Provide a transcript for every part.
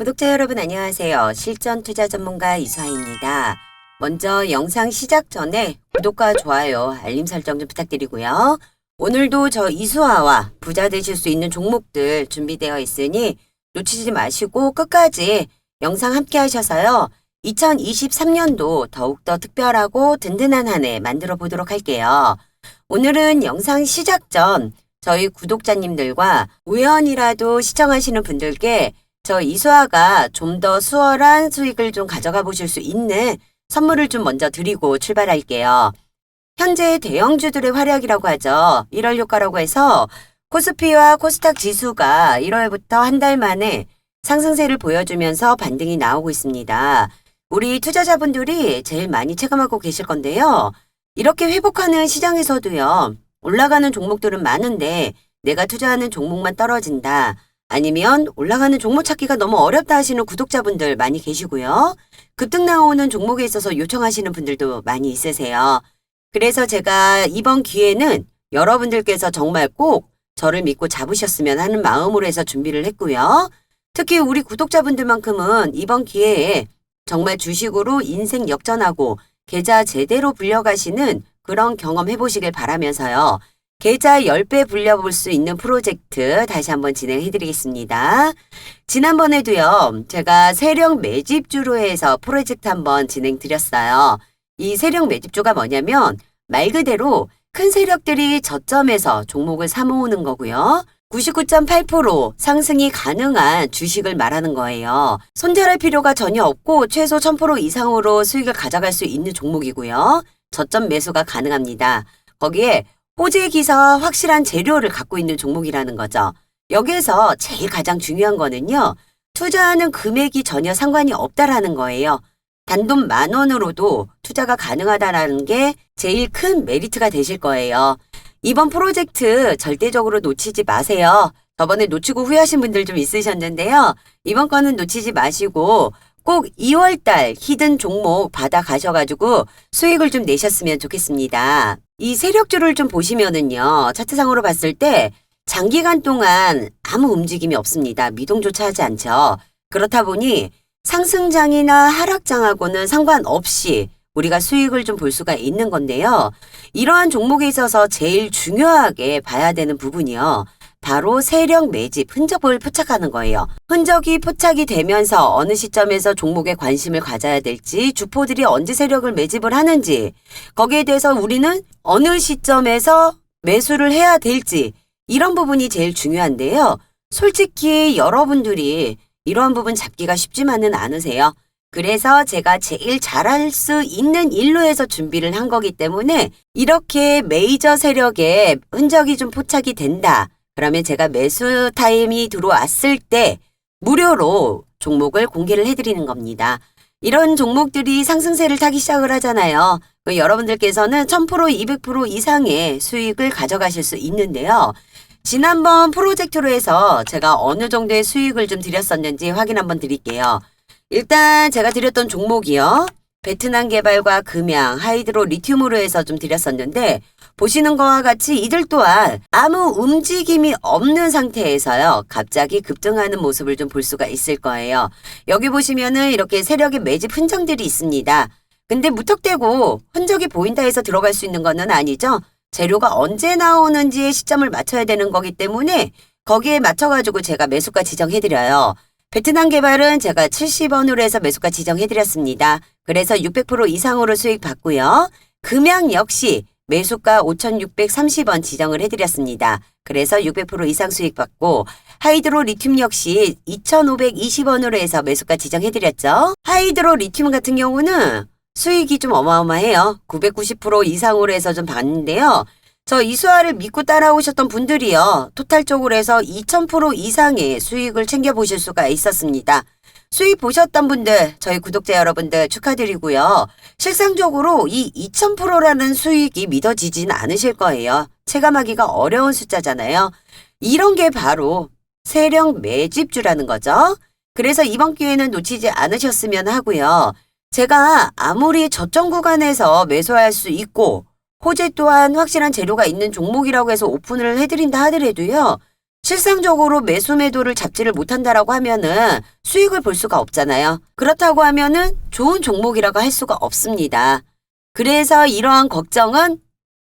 구독자 여러분 안녕하세요. 실전 투자 전문가 이수아입니다. 먼저 영상 시작 전에 구독과 좋아요, 알림 설정 좀 부탁드리고요. 오늘도 저 이수아와 부자 되실 수 있는 종목들 준비되어 있으니 놓치지 마시고 끝까지 영상 함께 하셔서요. 2023년도 더욱더 특별하고 든든한 한 해 만들어 보도록 할게요. 오늘은 영상 시작 전 저희 구독자님들과 우연이라도 시청하시는 분들께 저 이수아가 좀 더 수월한 수익을 좀 가져가 보실 수 있는 선물을 좀 먼저 드리고 출발할게요. 현재 대형주들의 활약이라고 하죠. 1월 효과라고 해서 코스피와 코스닥 지수가 1월부터 한 달 만에 상승세를 보여주면서 반등이 나오고 있습니다. 우리 투자자분들이 제일 많이 체감하고 계실 건데요. 이렇게 회복하는 시장에서도요. 올라가는 종목들은 많은데 내가 투자하는 종목만 떨어진다. 아니면 올라가는 종목 찾기가 너무 어렵다 하시는 구독자분들 많이 계시고요. 급등 나오는 종목에 있어서 요청하시는 분들도 많이 있으세요. 그래서 제가 이번 기회는 여러분들께서 정말 꼭 저를 믿고 잡으셨으면 하는 마음으로 해서 준비를 했고요. 특히 우리 구독자분들만큼은 이번 기회에 정말 주식으로 인생 역전하고 계좌 제대로 불려가시는 그런 경험 해보시길 바라면서요. 계좌 10배 불려볼 수 있는 프로젝트 다시 한번 진행해 드리겠습니다. 지난번에도요. 제가 세력 매집주로 해서 프로젝트 한번 진행 드렸어요. 이 세력 매집주가 뭐냐면 말 그대로 큰 세력들이 저점에서 종목을 사모으는 거고요. 99.8% 상승이 가능한 주식을 말하는 거예요. 손절할 필요가 전혀 없고 최소 1000% 이상으로 수익을 가져갈 수 있는 종목이고요. 저점 매수가 가능합니다. 거기에 호재 기사와 확실한 재료를 갖고 있는 종목이라는 거죠. 여기에서 제일 가장 중요한 거는요. 투자하는 금액이 전혀 상관이 없다라는 거예요. 단돈 10,000원으로도 투자가 가능하다라는 게 제일 큰 메리트가 되실 거예요. 이번 프로젝트 절대적으로 놓치지 마세요. 저번에 놓치고 후회하신 분들 좀 있으셨는데요. 이번 거는 놓치지 마시고 꼭 2월달 히든 종목 받아 가셔가지고 수익을 좀 내셨으면 좋겠습니다. 이 세력주를 좀 보시면은요. 차트상으로 봤을 때 장기간 동안 아무 움직임이 없습니다. 미동조차 하지 않죠. 그렇다 보니 상승장이나 하락장하고는 상관없이 우리가 수익을 좀 볼 수가 있는 건데요. 이러한 종목에 있어서 제일 중요하게 봐야 되는 부분이요. 바로 세력 매집 흔적을 포착하는 거예요. 흔적이 포착이 되면서 어느 시점에서 종목에 관심을 가져야 될지, 주포들이 언제 세력을 매집을 하는지, 거기에 대해서 우리는 어느 시점에서 매수를 해야 될지 이런 부분이 제일 중요한데요. 솔직히 여러분들이 이러한 부분 잡기가 쉽지만은 않으세요. 그래서 제가 제일 잘할 수 있는 일로 해서 준비를 한 거기 때문에 이렇게 메이저 세력의 흔적이 좀 포착이 된다. 그러면 제가 매수 타임이 들어왔을 때 무료로 종목을 공개를 해드리는 겁니다. 이런 종목들이 상승세를 타기 시작을 하잖아요. 여러분들께서는 1000%, 200% 이상의 수익을 가져가실 수 있는데요. 지난번 프로젝트로 해서 제가 어느 정도의 수익을 좀 드렸었는지 확인 한번 드릴게요. 일단 제가 드렸던 종목이요. 베트남 개발과 금양, 하이드로 리튬으로 해서 좀 드렸었는데 보시는 거와 같이 이들 또한 아무 움직임이 없는 상태에서요. 갑자기 급등하는 모습을 좀 볼 수가 있을 거예요. 여기 보시면은 이렇게 세력의 매집 흔적들이 있습니다. 근데 무턱대고 흔적이 보인다 해서 들어갈 수 있는 거는 아니죠. 재료가 언제 나오는지의 시점을 맞춰야 되는 거기 때문에 거기에 맞춰가지고 제가 매수가 지정해드려요. 베트남 개발은 제가 70원으로 해서 매수가 지정해드렸습니다. 그래서 600% 이상으로 수익 받고요. 금양 역시 매수가 5,630원 지정을 해드렸습니다. 그래서 600% 이상 수익 받고 하이드로 리튬 역시 2,520원으로 해서 매수가 지정해드렸죠. 하이드로 리튬 같은 경우는 수익이 좀 어마어마해요. 990% 이상으로 해서 좀 봤는데요. 저 이수아를 믿고 따라오셨던 분들이요. 토탈적으로 해서 2000% 이상의 수익을 챙겨보실 수가 있었습니다. 수익 보셨던 분들, 저희 구독자 여러분들 축하드리고요. 실상적으로 이 2000%라는 수익이 믿어지진 않으실 거예요. 체감하기가 어려운 숫자잖아요. 이런 게 바로 세력 매집주라는 거죠. 그래서 이번 기회는 놓치지 않으셨으면 하고요. 제가 아무리 저점 구간에서 매수할 수 있고 호재 또한 확실한 재료가 있는 종목이라고 해서 오픈을 해드린다 하더라도요. 실상적으로 매수 매도를 잡지를 못한다라고 하면은 수익을 볼 수가 없잖아요. 그렇다고 하면은 좋은 종목이라고 할 수가 없습니다. 그래서 이러한 걱정은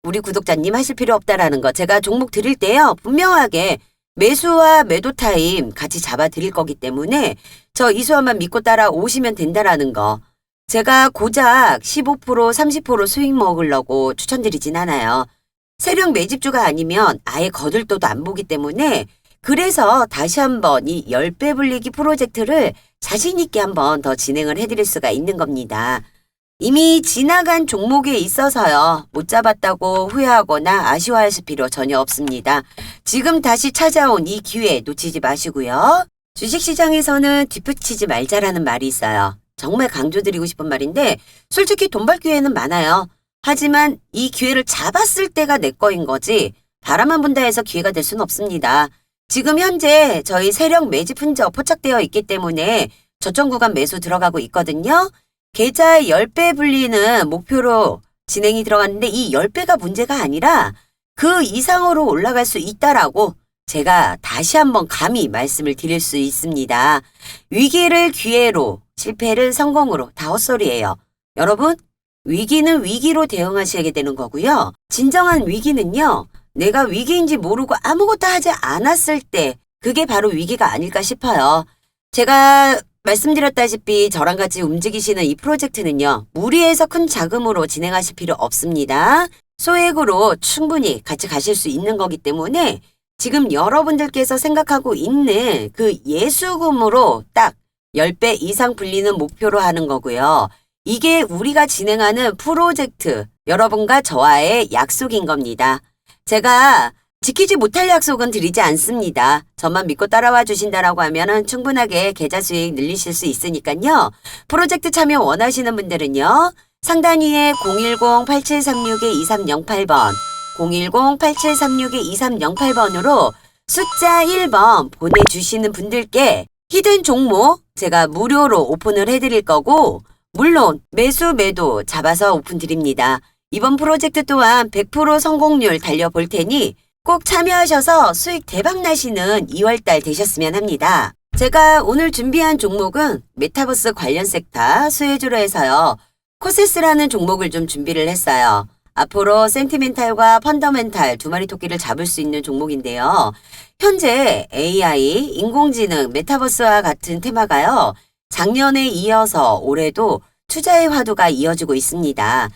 우리 구독자님 하실 필요 없다라는 거. 제가 종목 드릴 때요. 분명하게 매수와 매도 타임 같이 잡아 드릴 거기 때문에 저 이수화만 믿고 따라오시면 된다라는 거. 제가 고작 15% 30% 수익 먹으려고 추천드리진 않아요. 세력 매집주가 아니면 아예 거들떠도 안 보기 때문에 그래서 다시 한번 이 10배 불리기 프로젝트를 자신 있게 한번 더 진행을 해드릴 수가 있는 겁니다. 이미 지나간 종목에 있어서요. 못 잡았다고 후회하거나 아쉬워하실 필요 전혀 없습니다. 지금 다시 찾아온 이 기회 놓치지 마시고요. 주식시장에서는 뒷북치지 말자라는 말이 있어요. 정말 강조드리고 싶은 말인데 솔직히 돈 벌 기회는 많아요. 하지만 이 기회를 잡았을 때가 내 거인 거지 바라만 본다 해서 기회가 될 수는 없습니다. 지금 현재 저희 세력 매집 흔적 포착되어 있기 때문에 저점 구간 매수 들어가고 있거든요. 계좌 10배 불리는 목표로 진행이 들어갔는데 이 10배가 문제가 아니라 그 이상으로 올라갈 수 있다라고 제가 다시 한번 감히 말씀을 드릴 수 있습니다. 위기를 기회로, 실패를 성공으로 다 헛소리예요. 여러분, 위기는 위기로 대응하셔야 되는 거고요. 진정한 위기는요. 내가 위기인지 모르고 아무것도 하지 않았을 때 그게 바로 위기가 아닐까 싶어요. 제가 말씀드렸다시피 저랑 같이 움직이시는 이 프로젝트는요. 무리해서 큰 자금으로 진행하실 필요 없습니다. 소액으로 충분히 같이 가실 수 있는 거기 때문에 지금 여러분들께서 생각하고 있는 그 예수금으로 딱 10배 이상 불리는 목표로 하는 거고요. 이게 우리가 진행하는 프로젝트, 여러분과 저와의 약속인 겁니다. 제가 지키지 못할 약속은 드리지 않습니다. 저만 믿고 따라와 주신다라고 하면은 충분하게 계좌 수익 늘리실 수 있으니까요. 프로젝트 참여 원하시는 분들은요. 상단 위에 010-8736-2308번, 010-8736-2308번으로 숫자 1번 보내주시는 분들께 히든 종목 제가 무료로 오픈을 해드릴 거고 물론 매수 매도 잡아서 오픈 드립니다. 이번 프로젝트 또한 100% 성공률 달려볼 테니 꼭 참여하셔서 수익 대박 나시는 2월달 되셨으면 합니다. 제가 오늘 준비한 종목은 메타버스 관련 섹터 수혜주로 해서요. 코세스라는 종목을 좀 준비를 했어요. 앞으로 센티멘탈과 펀더멘탈 두 마리 토끼를 잡을 수 있는 종목인데요. 현재 AI, 인공지능, 메타버스와 같은 테마가요. 작년에 이어서 올해도 투자의 화두가 이어지고 있습니다.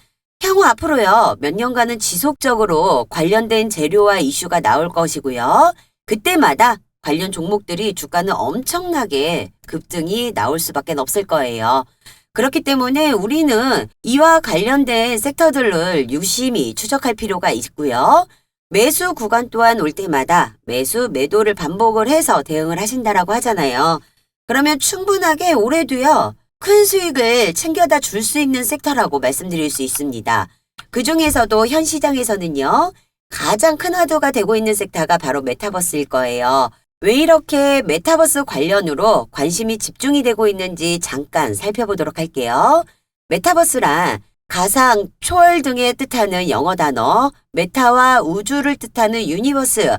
향후 앞으로요. 몇 년간은 지속적으로 관련된 재료와 이슈가 나올 것이고요. 그때마다 관련 종목들이 주가는 엄청나게 급등이 나올 수밖에 없을 거예요. 그렇기 때문에 우리는 이와 관련된 섹터들을 유심히 추적할 필요가 있고요. 매수 구간 또한 올 때마다 매수, 매도를 반복을 해서 대응을 하신다라고 하잖아요. 그러면 충분하게 올해도요. 큰 수익을 챙겨다 줄 수 있는 섹터라고 말씀드릴 수 있습니다. 그 중에서도 현 시장에서는요. 가장 큰 화두가 되고 있는 섹터가 바로 메타버스일 거예요. 왜 이렇게 메타버스 관련으로 관심이 집중이 되고 있는지 잠깐 살펴보도록 할게요. 메타버스란 가상, 초월 등의 뜻하는 영어 단어, 메타와 우주를 뜻하는 유니버스,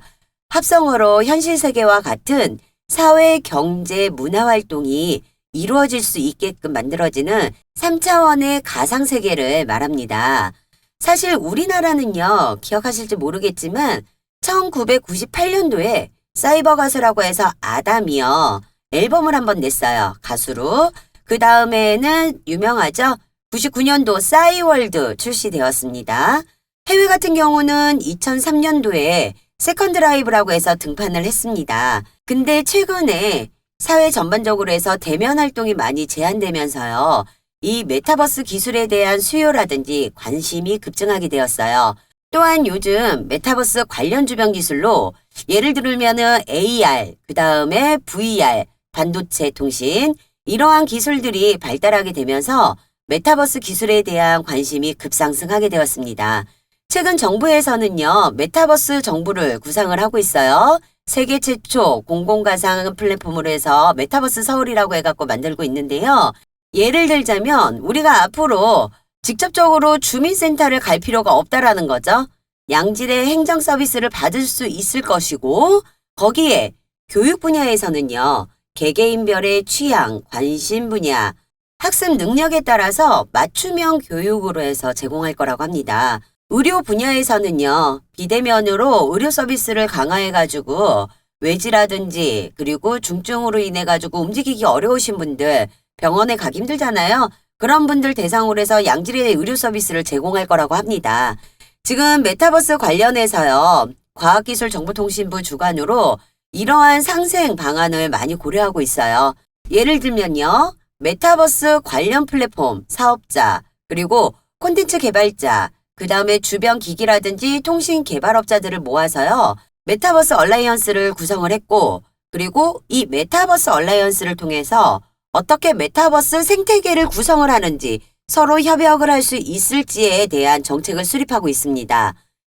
합성어로 현실 세계와 같은 사회, 경제, 문화 활동이 이루어질 수 있게끔 만들어지는 3차원의 가상세계를 말합니다. 사실 우리나라는요, 기억하실지 모르겠지만 1998년도에 사이버 가수라고 해서 아담이요, 앨범을 한번 냈어요. 가수로. 그 다음에는 유명하죠? 99년도 싸이월드 출시되었습니다. 해외 같은 경우는 2003년도에 세컨드 라이브라고 해서 등판을 했습니다. 근데 최근에 사회 전반적으로 해서 대면 활동이 많이 제한되면서요. 이 메타버스 기술에 대한 수요라든지 관심이 급증하게 되었어요. 또한 요즘 메타버스 관련 주변 기술로 예를 들면은 AR, 그 다음에 VR, 반도체 통신 이러한 기술들이 발달하게 되면서 메타버스 기술에 대한 관심이 급상승하게 되었습니다. 최근 정부에서는요. 메타버스 정부를 구상을 하고 있어요. 세계 최초 공공가상 플랫폼으로 해서 메타버스 서울이라고 해갖고 만들고 있는데요. 예를 들자면 우리가 앞으로 직접적으로 주민센터를 갈 필요가 없다라는 거죠. 양질의 행정 서비스를 받을 수 있을 것이고 거기에 교육 분야에서는요, 개개인별의 취향, 관심 분야, 학습 능력에 따라서 맞춤형 교육으로 해서 제공할 거라고 합니다. 의료 분야에서는요, 비대면으로 의료 서비스를 강화해가지고 외지라든지 그리고 중증으로 인해가지고 움직이기 어려우신 분들, 병원에 가기 힘들잖아요. 그런 분들 대상으로 해서 양질의 의료 서비스를 제공할 거라고 합니다. 지금 메타버스 관련해서요, 과학기술정보통신부 주관으로 이러한 상생 방안을 많이 고려하고 있어요. 예를 들면요, 메타버스 관련 플랫폼 사업자, 그리고 콘텐츠 개발자, 그 다음에 주변 기기라든지 통신 개발업자들을 모아서요, 메타버스 얼라이언스를 구성을 했고, 그리고 이 메타버스 얼라이언스를 통해서 어떻게 메타버스 생태계를 구성을 하는지 서로 협약을 할 수 있을지에 대한 정책을 수립하고 있습니다.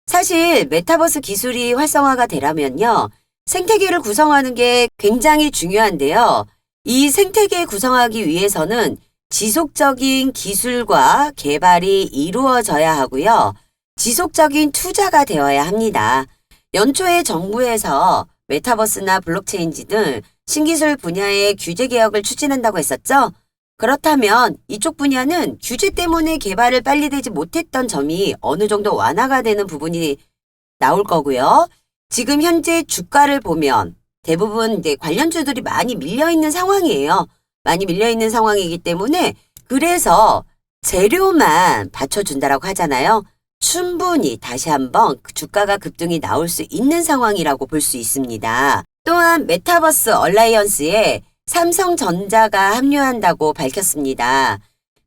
사실 메타버스 기술이 활성화가 되려면요, 생태계를 구성하는 게 굉장히 중요한데요. 이 생태계 구성하기 위해서는 지속적인 기술과 개발이 이루어져야 하고요. 지속적인 투자가 되어야 합니다. 연초에 정부에서 메타버스나 블록체인 등 신기술 분야의 규제 개혁을 추진한다고 했었죠? 그렇다면 이쪽 분야는 규제 때문에 개발을 빨리 되지 못했던 점이 어느 정도 완화가 되는 부분이 나올 거고요. 지금 현재 주가를 보면 대부분 이제 관련주들이 많이 밀려있는 상황이에요. 많이 밀려있는 상황이기 때문에 그래서 재료만 받쳐준다라고 하잖아요. 충분히 다시 한번 주가가 급등이 나올 수 있는 상황이라고 볼 수 있습니다. 또한 메타버스 얼라이언스에 삼성전자가 합류한다고 밝혔습니다.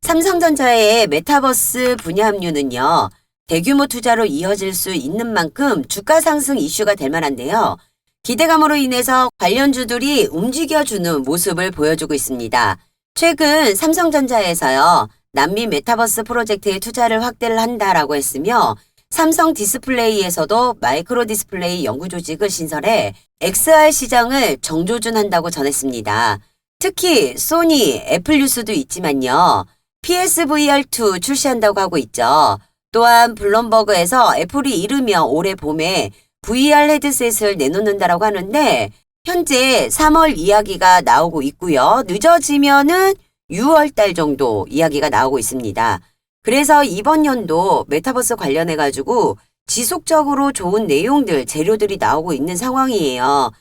삼성전자의 메타버스 분야 합류는요, 대규모 투자로 이어질 수 있는 만큼 주가 상승 이슈가 될 만한데요. 기대감으로 인해서 관련주들이 움직여주는 모습을 보여주고 있습니다. 최근 삼성전자에서요, 남미 메타버스 프로젝트에 투자를 확대를 한다라고 했으며, 삼성 디스플레이에서도 마이크로 디스플레이 연구 조직을 신설해 XR 시장을 정조준한다고 전했습니다. 특히 소니, 애플 뉴스도 있지만요, PSVR2 출시한다고 하고 있죠. 또한 블룸버그에서 애플이 이르면 올해 봄에 VR 헤드셋을 내놓는다라고 하는데 현재 3월 이야기가 나오고 있고요. 늦어지면은 6월 달 정도 이야기가 나오고 있습니다. 그래서 이번 연도 메타버스 관련해가지고 지속적으로 좋은 내용들, 재료들이 나오고 있는 상황이에요.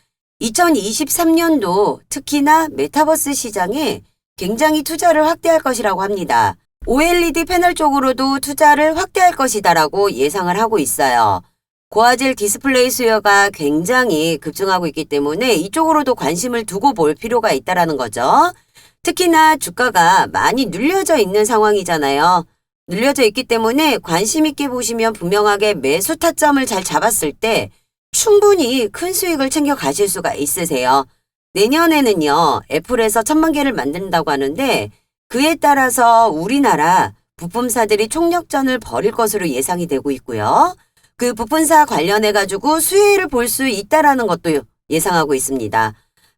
2023년도 특히나 메타버스 시장에 굉장히 투자를 확대할 것이라고 합니다. OLED 패널 쪽으로도 투자를 확대할 것이다라고 예상을 하고 있어요. 고화질 디스플레이 수요가 굉장히 급증하고 있기 때문에 이쪽으로도 관심을 두고 볼 필요가 있다라는 거죠. 특히나 주가가 많이 눌려져 있는 상황이잖아요. 눌려져 있기 때문에 관심 있게 보시면 분명하게 매수 타점을 잘 잡았을 때 충분히 큰 수익을 챙겨 가실 수가 있으세요. 내년에는요, 애플에서 1000만 개를 만든다고 하는데 그에 따라서 우리나라 부품사들이 총력전을 벌일 것으로 예상이 되고 있고요. 그 부품사 관련해가지고 수혜를 볼 수 있다라는 것도 예상하고 있습니다.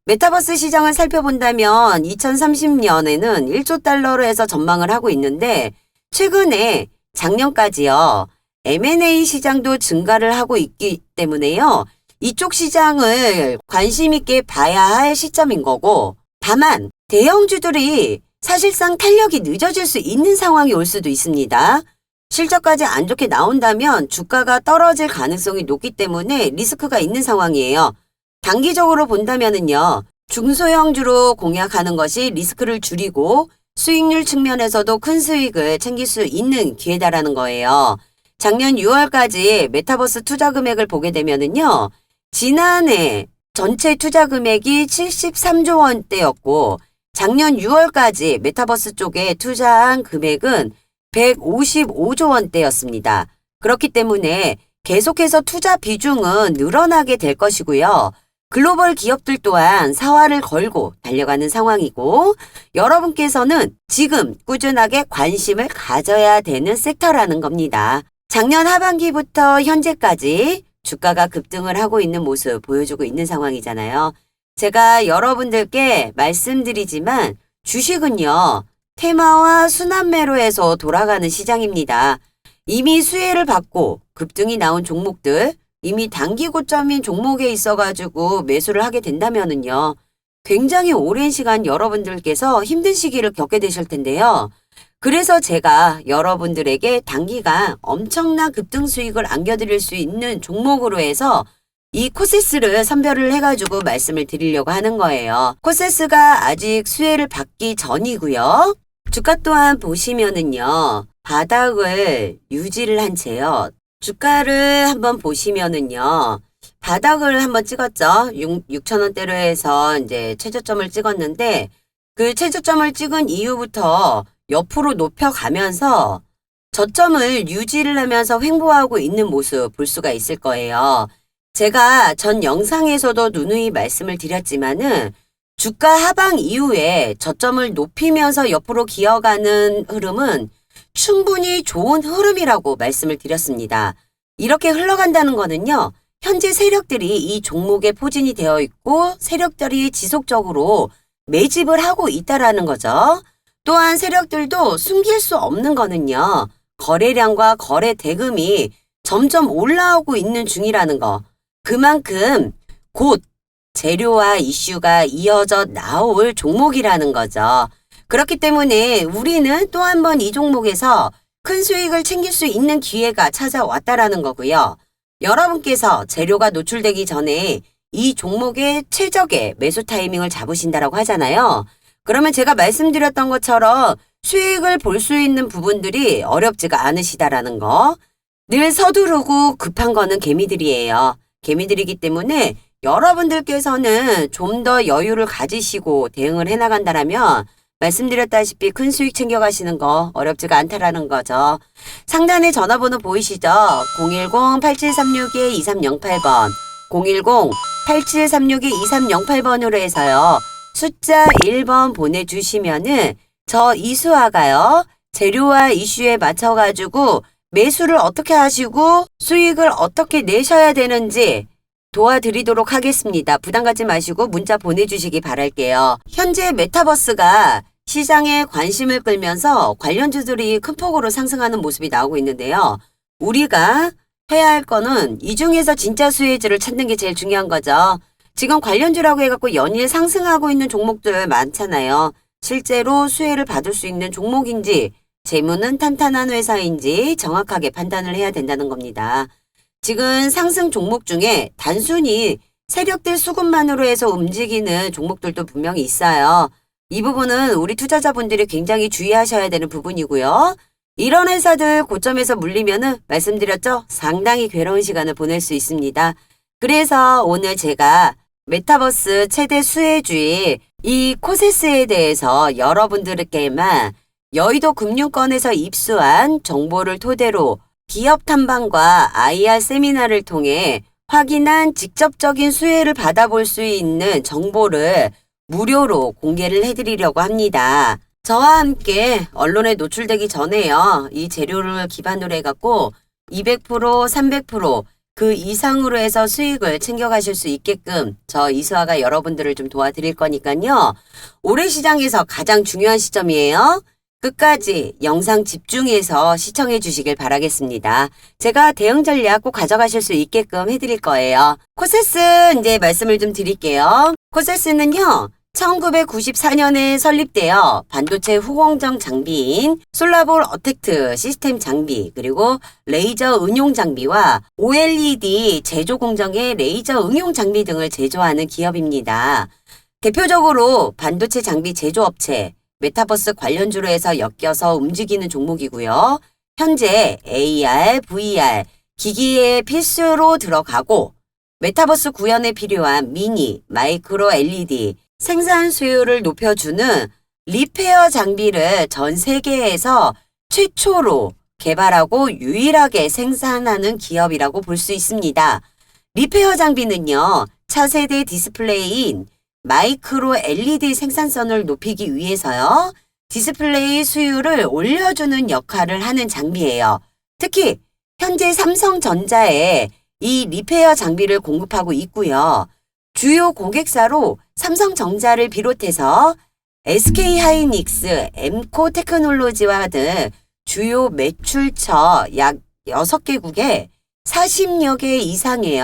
메타버스 시장을 살펴본다면 2030년에는 1조 달러로 해서 전망을 하고 있는데 최근에 작년까지요. M&A 시장도 증가를 하고 있기 때문에요. 이쪽 시장을 관심 있게 봐야 할 시점인 거고 다만 대형주들이 사실상 탄력이 늦어질 수 있는 상황이 올 수도 있습니다. 실적까지 안 좋게 나온다면 주가가 떨어질 가능성이 높기 때문에 리스크가 있는 상황이에요. 단기적으로 본다면은요. 중소형주로 공략하는 것이 리스크를 줄이고 수익률 측면에서도 큰 수익을 챙길 수 있는 기회다라는 거예요. 작년 6월까지 메타버스 투자 금액을 보게 되면은요. 지난해 전체 투자 금액이 73조 원대였고 작년 6월까지 메타버스 쪽에 투자한 금액은 155조 원대였습니다. 그렇기 때문에 계속해서 투자 비중은 늘어나게 될 것이고요. 글로벌 기업들 또한 사활을 걸고 달려가는 상황이고 여러분께서는 지금 꾸준하게 관심을 가져야 되는 섹터라는 겁니다. 작년 하반기부터 현재까지 주가가 급등을 하고 있는 모습 보여주고 있는 상황이잖아요. 제가 여러분들께 말씀드리지만 주식은요. 테마와 순환매로 해서 돌아가는 시장입니다. 이미 수혜를 받고 급등이 나온 종목들 이미 단기 고점인 종목에 있어가지고 매수를 하게 된다면은요. 굉장히 오랜 시간 여러분들께서 힘든 시기를 겪게 되실 텐데요. 그래서 제가 여러분들에게 단기간 엄청난 급등 수익을 안겨드릴 수 있는 종목으로 해서 이 코세스를 선별을 해가지고 말씀을 드리려고 하는 거예요. 코세스가 아직 수혜를 받기 전이고요. 주가 또한 보시면은요. 바닥을 유지를 한 채요. 주가를 한번 보시면은요. 바닥을 한번 찍었죠. 6,000원대로 해서 이제 최저점을 찍었는데 그 최저점을 찍은 이후부터 옆으로 높여가면서 저점을 유지를 하면서 횡보하고 있는 모습 볼 수가 있을 거예요. 제가 전 영상에서도 누누이 말씀을 드렸지만은 주가 하방 이후에 저점을 높이면서 옆으로 기어가는 흐름은 충분히 좋은 흐름이라고 말씀을 드렸습니다. 이렇게 흘러간다는 거는요. 현재 세력들이 이 종목에 포진이 되어 있고 세력들이 지속적으로 매집을 하고 있다라는 거죠. 또한 세력들도 숨길 수 없는 거는요. 거래량과 거래 대금이 점점 올라오고 있는 중이라는 거. 그만큼 곧 재료와 이슈가 이어져 나올 종목이라는 거죠. 그렇기 때문에 우리는 또 한 번 이 종목에서 큰 수익을 챙길 수 있는 기회가 찾아왔다라는 거고요. 여러분께서 재료가 노출되기 전에 이 종목의 최적의 매수 타이밍을 잡으신다라고 하잖아요. 그러면 제가 말씀드렸던 것처럼 수익을 볼 수 있는 부분들이 어렵지가 않으시다라는 거. 늘 서두르고 급한 거는 개미들이에요. 개미들이기 때문에 여러분들께서는 좀 더 여유를 가지시고 대응을 해나간다라면 말씀드렸다시피 큰 수익 챙겨가시는 거 어렵지가 않다라는 거죠. 상단에 전화번호 보이시죠? 010-8736-2308번 010-8736-2308번으로 해서요. 숫자 1번 보내주시면은 저 이수아가요. 재료와 이슈에 맞춰가지고 매수를 어떻게 하시고 수익을 어떻게 내셔야 되는지 도와드리도록 하겠습니다. 부담 갖지 마시고 문자 보내주시기 바랄게요. 현재 메타버스가 시장에 관심을 끌면서 관련주들이 큰 폭으로 상승하는 모습이 나오고 있는데요. 우리가 해야 할 거는 이 중에서 진짜 수혜주를 찾는 게 제일 중요한 거죠. 지금 관련주라고 해갖고 연일 상승하고 있는 종목들 많잖아요. 실제로 수혜를 받을 수 있는 종목인지 재무는 탄탄한 회사인지 정확하게 판단을 해야 된다는 겁니다. 지금 상승 종목 중에 단순히 세력들 수급만으로 해서 움직이는 종목들도 분명히 있어요. 이 부분은 우리 투자자분들이 굉장히 주의하셔야 되는 부분이고요. 이런 회사들 고점에서 물리면은 말씀드렸죠? 상당히 괴로운 시간을 보낼 수 있습니다. 그래서 오늘 제가 메타버스 최대 수혜주의 이 코세스에 대해서 여러분들께만 여의도 금융권에서 입수한 정보를 토대로 기업 탐방과 IR 세미나를 통해 확인한 직접적인 수혜를 받아볼 수 있는 정보를 무료로 공개를 해드리려고 합니다. 저와 함께 언론에 노출되기 전에요. 이 재료를 기반으로 해갖고 200%, 300% 그 이상으로 해서 수익을 챙겨가실 수 있게끔 저 이수아가 여러분들을 좀 도와드릴 거니까요. 올해 시장에서 가장 중요한 시점이에요. 끝까지 영상 집중해서 시청해 주시길 바라겠습니다. 제가 대응 전략 꼭 가져가실 수 있게끔 해드릴 거예요. 코세스 이제 말씀을 좀 드릴게요. 코세스는요. 1994년에 설립되어 반도체 후공정 장비인 솔라볼 어택트 시스템 장비 그리고 레이저 응용 장비와 OLED 제조 공정의 레이저 응용 장비 등을 제조하는 기업입니다. 대표적으로 반도체 장비 제조업체 메타버스 관련주로 해서 엮여서 움직이는 종목이고요. 현재 AR, VR 기기의 필수로 들어가고 메타버스 구현에 필요한 미니, 마이크로 LED 생산 수요를 높여주는 리페어 장비를 전 세계에서 최초로 개발하고 유일하게 생산하는 기업이라고 볼 수 있습니다. 리페어 장비는요. 차세대 디스플레이인 마이크로 LED 생산성을 높이기 위해서요. 디스플레이 수율을 올려주는 역할을 하는 장비예요. 특히 현재 삼성전자에 이 리페어 장비를 공급하고 있고요. 주요 고객사로 삼성전자를 비롯해서 SK하이닉스, 엠코 테크놀로지와 등 주요 매출처 약 6개국에 40여 개 이상의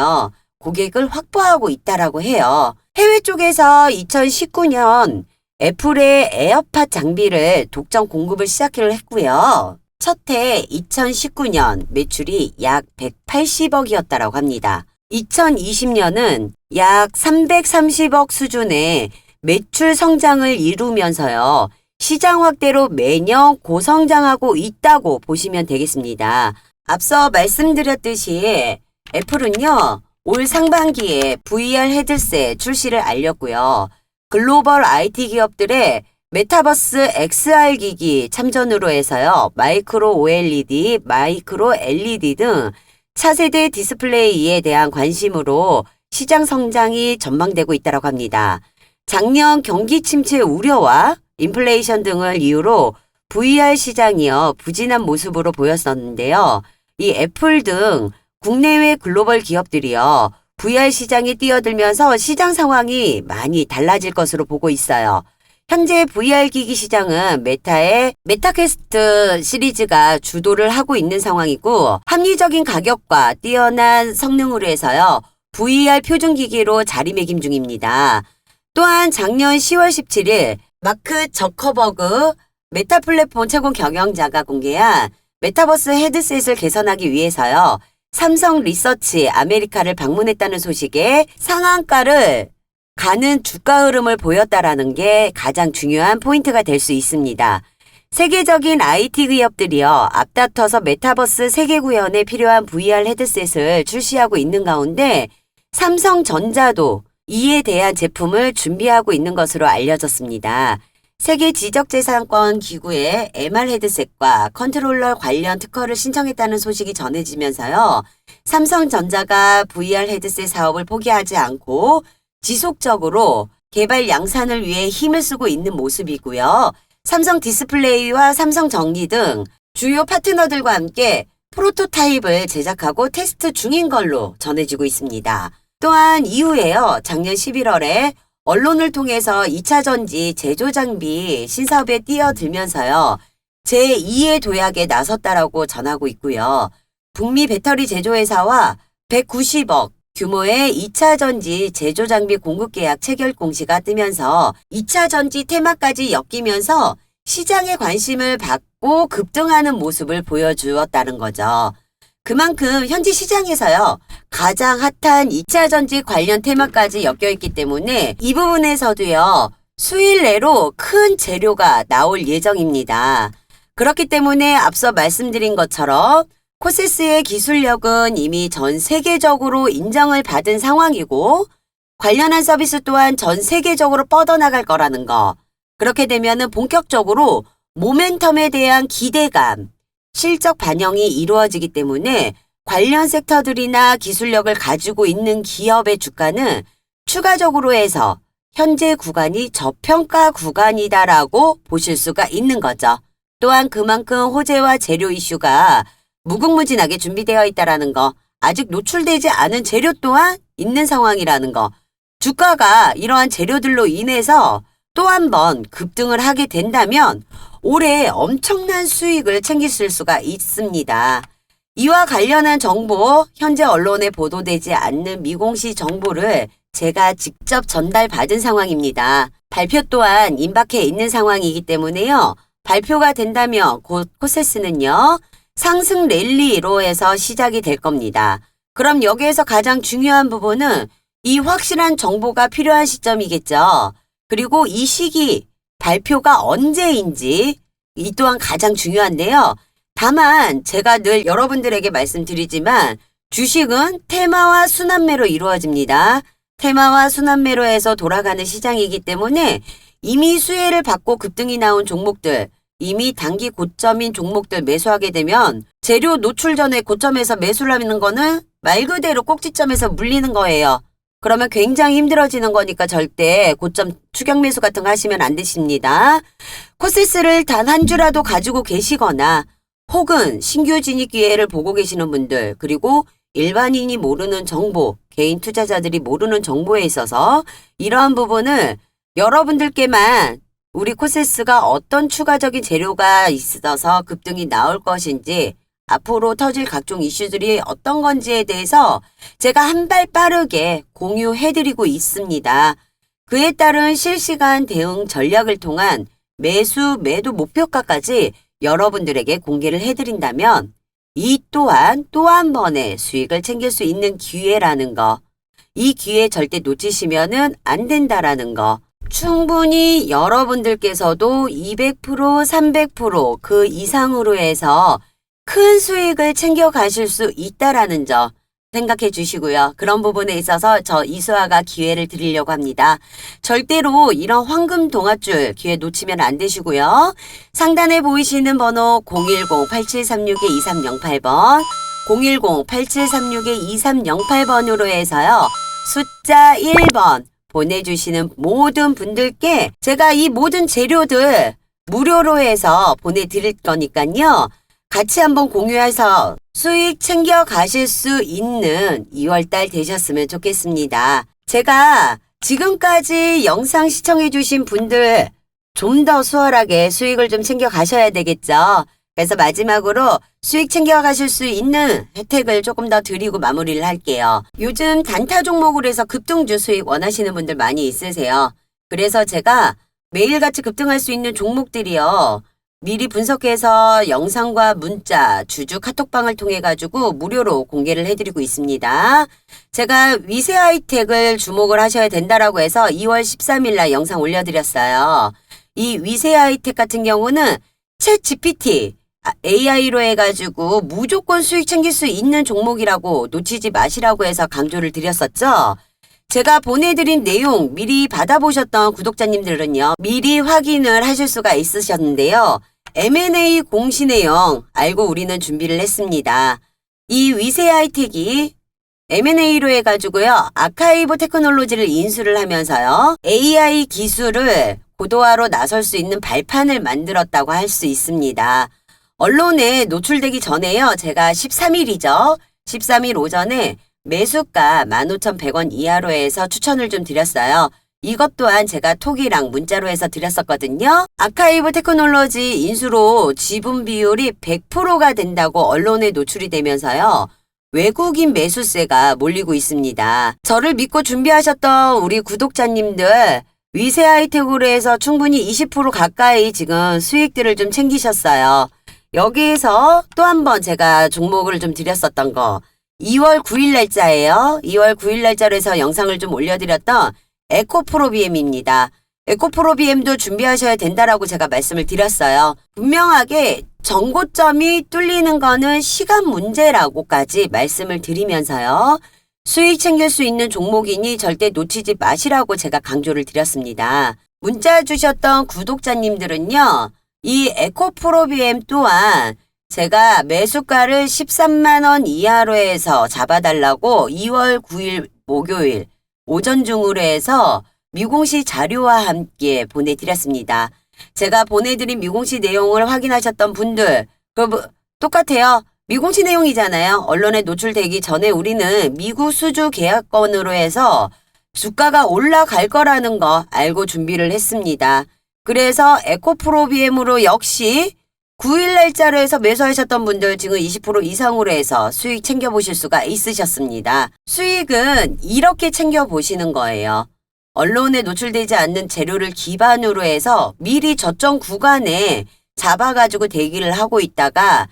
고객을 확보하고 있다라고 해요. 해외 쪽에서 2019년 애플의 에어팟 장비를 독점 공급을 시작을 했고요. 첫 해 2019년 매출이 약 180억이었다라고 합니다. 2020년은 약 330억 수준의 매출 성장을 이루면서요. 시장 확대로 매년 고성장하고 있다고 보시면 되겠습니다. 앞서 말씀드렸듯이 애플은요. 올 상반기에 VR 헤드셋 출시를 알렸고요. 글로벌 IT 기업들의 메타버스 XR 기기 참전으로 해서요. 마이크로 OLED, 마이크로 LED 등 차세대 디스플레이에 대한 관심으로 시장 성장이 전망되고 있다고 합니다. 작년 경기 침체 우려와 인플레이션 등을 이유로 VR 시장이요. 부진한 모습으로 보였었는데요. 이 애플 등 국내외 글로벌 기업들이요. VR 시장에 뛰어들면서 시장 상황이 많이 달라질 것으로 보고 있어요. 현재 VR 기기 시장은 메타의 메타퀘스트 시리즈가 주도를 하고 있는 상황이고 합리적인 가격과 뛰어난 성능으로 해서요. VR 표준 기기로 자리매김 중입니다. 또한 작년 10월 17일 마크 저커버그 메타 플랫폼 최고 경영자가 공개한 메타버스 헤드셋을 개선하기 위해서요. 삼성 리서치 아메리카를 방문했다는 소식에 상한가를 가는 주가 흐름을 보였다라는 게 가장 중요한 포인트가 될 수 있습니다. 세계적인 IT 기업들이요. 앞다퉈서 메타버스 세계 구현에 필요한 VR 헤드셋을 출시하고 있는 가운데 삼성전자도 이에 대한 제품을 준비하고 있는 것으로 알려졌습니다. 세계 지적재산권 기구에 MR 헤드셋과 컨트롤러 관련 특허를 신청했다는 소식이 전해지면서요. 삼성전자가 VR 헤드셋 사업을 포기하지 않고 지속적으로 개발 양산을 위해 힘을 쓰고 있는 모습이고요. 삼성 디스플레이와 삼성전기 등 주요 파트너들과 함께 프로토타입을 제작하고 테스트 중인 걸로 전해지고 있습니다. 또한 이후에요. 작년 11월에 언론을 통해서 2차 전지 제조 장비 신사업에 뛰어들면서요. 제2의 도약에 나섰다라고 전하고 있고요. 북미 배터리 제조회사와 190억 규모의 2차 전지 제조 장비 공급 계약 체결 공시가 뜨면서 2차 전지 테마까지 엮이면서 시장의 관심을 받고 급등하는 모습을 보여주었다는 거죠. 그만큼 현지 시장에서요. 가장 핫한 2차 전지 관련 테마까지 엮여있기 때문에 이 부분에서도요. 수일 내로 큰 재료가 나올 예정입니다. 그렇기 때문에 앞서 말씀드린 것처럼 코세스의 기술력은 이미 전 세계적으로 인정을 받은 상황이고 관련한 서비스 또한 전 세계적으로 뻗어나갈 거라는 거. 그렇게 되면은 본격적으로 모멘텀에 대한 기대감, 실적 반영이 이루어지기 때문에 관련 섹터들이나 기술력을 가지고 있는 기업의 주가는 추가적으로 해서 현재 구간이 저평가 구간이다라고 보실 수가 있는 거죠. 또한 그만큼 호재와 재료 이슈가 무궁무진하게 준비되어 있다라는 거, 아직 노출되지 않은 재료 또한 있는 상황이라는 거, 주가가 이러한 재료들로 인해서 또 한 번 급등을 하게 된다면 올해 엄청난 수익을 챙기실 수가 있습니다. 이와 관련한 정보, 현재 언론에 보도되지 않는 미공시 정보를 제가 직접 전달받은 상황입니다. 발표 또한 임박해 있는 상황이기 때문에요. 발표가 된다면 곧 코세스는요. 상승 랠리로 해서 시작이 될 겁니다. 그럼 여기에서 가장 중요한 부분은 이 확실한 정보가 필요한 시점이겠죠. 그리고 이 시기 발표가 언제인지 이 또한 가장 중요한데요. 다만 제가 늘 여러분들에게 말씀드리지만 주식은 테마와 순환매로 이루어집니다. 테마와 순환매로 해서 돌아가는 시장이기 때문에 이미 수혜를 받고 급등이 나온 종목들, 이미 단기 고점인 종목들 매수하게 되면 재료 노출 전에 고점에서 매수를 하는 거는 말 그대로 꼭지점에서 물리는 거예요. 그러면 굉장히 힘들어지는 거니까 절대 고점 추격 매수 같은 거 하시면 안 되십니다. 코세스를 단 한 주라도 가지고 계시거나 혹은 신규 진입 기회를 보고 계시는 분들, 그리고 일반인이 모르는 정보, 개인 투자자들이 모르는 정보에 있어서 이러한 부분을 여러분들께만 우리 코세스가 어떤 추가적인 재료가 있어서 급등이 나올 것인지 앞으로 터질 각종 이슈들이 어떤 건지에 대해서 제가 한 발 빠르게 공유해드리고 있습니다. 그에 따른 실시간 대응 전략을 통한 매수, 매도 목표가까지 여러분들에게 공개를 해드린다면 이 또한 또 한 번의 수익을 챙길 수 있는 기회라는 거, 이 기회 절대 놓치시면은 안 된다라는 거, 충분히 여러분들께서도 200%, 300%그 이상으로 해서 큰 수익을 챙겨 가실 수 있다라는 점 생각해 주시고요. 그런 부분에 있어서 저 이수아가 기회를 드리려고 합니다. 절대로 이런 황금 동아줄 기회 놓치면 안 되시고요. 상단에 보이시는 번호 010-8736-2308번 010-8736-2308번으로 해서요. 숫자 1번 보내주시는 모든 분들께 제가 이 모든 재료들 무료로 해서 보내드릴 거니까요. 같이 한번 공유해서 수익 챙겨 가실 수 있는 2월달 되셨으면 좋겠습니다. 제가 지금까지 영상 시청해주신 분들 좀 더 수월하게 수익을 좀 챙겨 가셔야 되겠죠. 그래서 마지막으로 수익 챙겨 가실 수 있는 혜택을 조금 더 드리고 마무리를 할게요. 요즘 단타 종목으로 해서 급등주 수익 원하시는 분들 많이 있으세요. 그래서 제가 매일같이 급등할 수 있는 종목들이요. 미리 분석해서 영상과 문자, 주주 카톡방을 통해 가지고 무료로 공개를 해드리고 있습니다. 제가 위세 하이텍을 주목을 하셔야 된다라고 해서 2월 13일 날 영상 올려드렸어요. 이 위세 하이텍 같은 경우는 챗 GPT, AI로 해가지고 무조건 수익 챙길 수 있는 종목이라고 놓치지 마시라고 해서 강조를 드렸었죠. 제가 보내드린 내용 미리 받아보셨던 구독자님들은요. 미리 확인을 하실 수가 있으셨는데요. M&A 공시 내용 알고 우리는 준비를 했습니다. 이 위세 하이텍이 M&A로 해가지고요. 아카이브 테크놀로지를 인수를 하면서요. AI 기술을 고도화로 나설 수 있는 발판을 만들었다고 할 수 있습니다. 언론에 노출되기 전에요. 제가 13일이죠. 13일 오전에 매수가 15,100원 이하로 해서 추천을 좀 드렸어요. 이것 또한 제가 톡이랑 문자로 해서 드렸었거든요. 아카이브 테크놀로지 인수로 지분 비율이 100%가 된다고 언론에 노출이 되면서요. 외국인 매수세가 몰리고 있습니다. 저를 믿고 준비하셨던 우리 구독자님들 위세 하이텍으로 해서 충분히 20% 가까이 지금 수익들을 좀 챙기셨어요. 여기에서 또 한 번 제가 종목을 좀 드렸었던 거 2월 9일 날짜예요. 2월 9일 날짜로 해서 영상을 좀 올려드렸던 에코프로비엠입니다. 에코프로비엠도 준비하셔야 된다라고 제가 말씀을 드렸어요. 분명하게 전고점이 뚫리는 거는 시간 문제라고까지 말씀을 드리면서요. 수익 챙길 수 있는 종목이니 절대 놓치지 마시라고 제가 강조를 드렸습니다. 문자 주셨던 구독자님들은요. 이 에코프로비엠 또한 제가 매수가를 13만원 이하로 해서 잡아달라고 2월 9일 목요일 오전 중으로 해서 미공시 자료와 함께 보내드렸습니다. 제가 보내드린 미공시 내용을 확인하셨던 분들 똑같아요. 미공시 내용이잖아요. 언론에 노출되기 전에 우리는 미국 수주 계약건으로 해서 주가가 올라갈 거라는 거 알고 준비를 했습니다. 그래서 에코프로비엠으로 역시 9일 날짜로 해서 매수하셨던 분들 지금 20% 이상으로 해서 수익 챙겨보실 수가 있으셨습니다. 수익은 이렇게 챙겨보시는 거예요. 언론에 노출되지 않는 재료를 기반으로 해서 미리 저점 구간에 잡아가지고 대기를 하고 있다가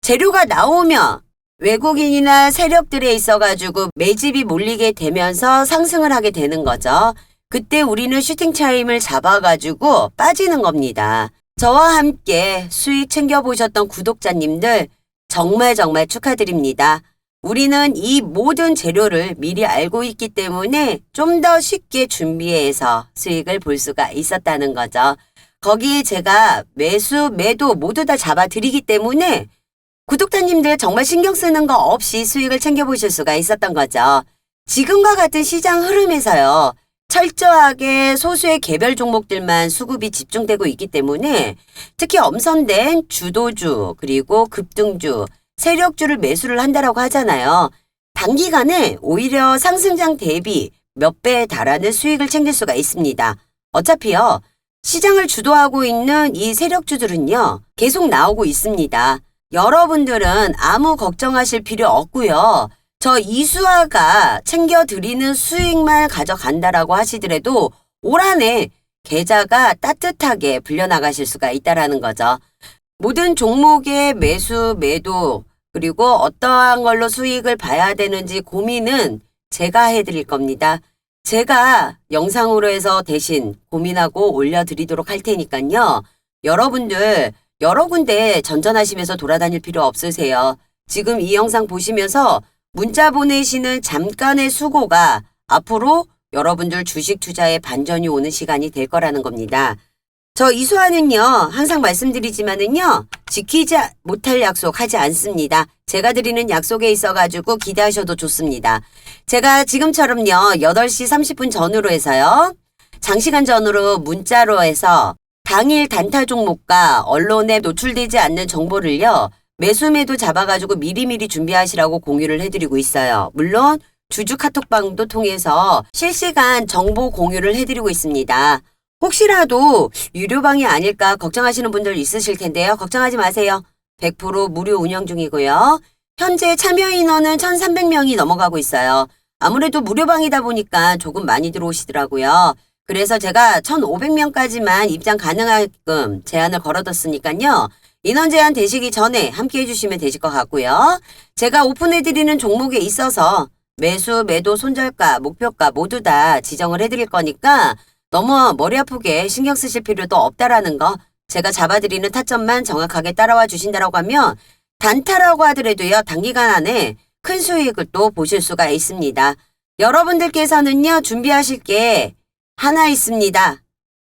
재료가 나오면 외국인이나 세력들에 있어가지고 매집이 몰리게 되면서 상승을 하게 되는 거죠. 그때 우리는 슈팅 타임을 잡아가지고 빠지는 겁니다. 저와 함께 수익 챙겨보셨던 구독자님들 정말 축하드립니다. 우리는 이 모든 재료를 미리 알고 있기 때문에 좀 더 쉽게 준비해서 수익을 볼 수가 있었다는 거죠. 거기에 제가 매수, 매도 모두 다 잡아드리기 때문에 구독자님들 정말 신경 쓰는 거 없이 수익을 챙겨보실 수가 있었던 거죠. 지금과 같은 시장 흐름에서요. 철저하게 소수의 개별 종목들만 수급이 집중되고 있기 때문에 특히 엄선된 주도주 그리고 급등주, 세력주를 매수를 한다라고 하잖아요. 단기간에 오히려 상승장 대비 몇 배에 달하는 수익을 챙길 수가 있습니다. 어차피요. 시장을 주도하고 있는 이 세력주들은요. 계속 나오고 있습니다. 여러분들은 아무 걱정하실 필요 없고요. 저 이수아가 챙겨드리는 수익만 가져간다라고 하시더라도 올 한해 계좌가 따뜻하게 불려나가실 수가 있다라는 거죠. 모든 종목의 매수, 매도, 그리고 어떠한 걸로 수익을 봐야 되는지 고민은 제가 해드릴 겁니다. 제가 영상으로 해서 대신 고민하고 올려드리도록 할 테니까요. 여러분들 여러 군데 전전하시면서 돌아다닐 필요 없으세요. 지금 이 영상 보시면서 문자 보내시는 잠깐의 수고가 앞으로 여러분들 주식 투자에 반전이 오는 시간이 될 거라는 겁니다. 저 이수아는요, 항상 말씀드리지만은요, 지키지 못할 약속 하지 않습니다. 제가 드리는 약속에 있어가지고 기대하셔도 좋습니다. 제가 지금처럼요, 8시 30분 전후로 해서요, 장시간 전후로 문자로 해서 당일 단타 종목과 언론에 노출되지 않는 정보를요, 매수매도 잡아가지고 미리미리 준비하시라고 공유를 해드리고 있어요. 물론 주주 카톡방도 통해서 실시간 정보 공유를 해드리고 있습니다. 혹시라도 유료방이 아닐까 걱정하시는 분들 있으실 텐데요. 걱정하지 마세요. 100% 무료 운영 중이고요. 현재 참여 인원은 1,300명이 넘어가고 있어요. 아무래도 무료방이다 보니까 조금 많이 들어오시더라고요. 그래서 제가 1,500명까지만 입장 가능하게끔 제한을 걸어뒀으니까요. 인원 제한 되시기 전에 함께 해주시면 되실 것 같고요. 제가 오픈해드리는 종목에 있어서 매수, 매도, 손절가, 목표가 모두 다 지정을 해드릴 거니까 너무 머리 아프게 신경 쓰실 필요도 없다라는 거, 제가 잡아드리는 타점만 정확하게 따라와 주신다라고 하면 단타라고 하더라도요, 단기간 안에 큰 수익을 또 보실 수가 있습니다. 여러분들께서는요, 준비하실 게 하나 있습니다.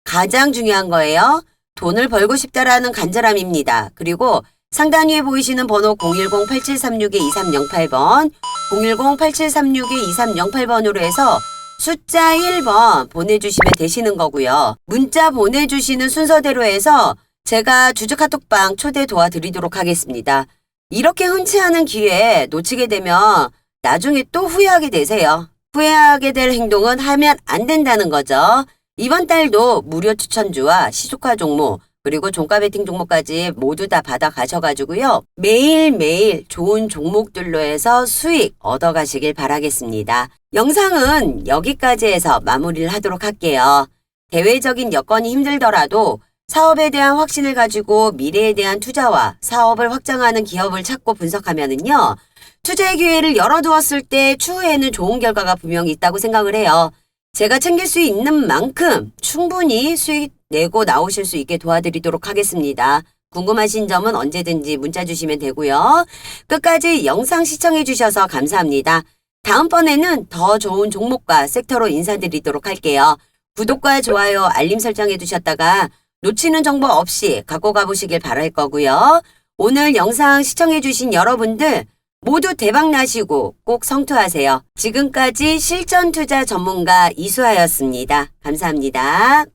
가장 중요한 거예요. 돈을 벌고 싶다라는 간절함입니다. 그리고 상단 위에 보이시는 번호 010-8736-2308번, 010-8736-2308번으로 해서 숫자 1번 보내주시면 되시는 거고요. 문자 보내주시는 순서대로 해서 제가 주주 카톡방 초대 도와드리도록 하겠습니다. 이렇게 흔치 않은 기회 놓치게 되면 나중에 또 후회하게 되세요. 후회하게 될 행동은 하면 안 된다는 거죠. 이번 달도 무료 추천주와 시초가 종목, 그리고 종가 베팅 종목까지 모두 다 받아 가셔가지고요. 매일매일 좋은 종목들로 해서 수익 얻어가시길 바라겠습니다. 영상은 여기까지 해서 마무리를 하도록 할게요. 대외적인 여건이 힘들더라도 사업에 대한 확신을 가지고 미래에 대한 투자와 사업을 확장하는 기업을 찾고 분석하면은요. 투자의 기회를 열어두었을 때 추후에는 좋은 결과가 분명히 있다고 생각을 해요. 제가 챙길 수 있는 만큼 충분히 수익 내고 나오실 수 있게 도와드리도록 하겠습니다. 궁금하신 점은 언제든지 문자 주시면 되고요. 끝까지 영상 시청해 주셔서 감사합니다. 다음번에는 더 좋은 종목과 섹터로 인사드리도록 할게요. 구독과 좋아요, 알림 설정해 두셨다가 놓치는 정보 없이 갖고 가보시길 바랄 거고요. 오늘 영상 시청해 주신 여러분들 모두 대박 나시고 꼭 성투하세요. 지금까지 실전 투자 전문가 이수아였습니다. 감사합니다.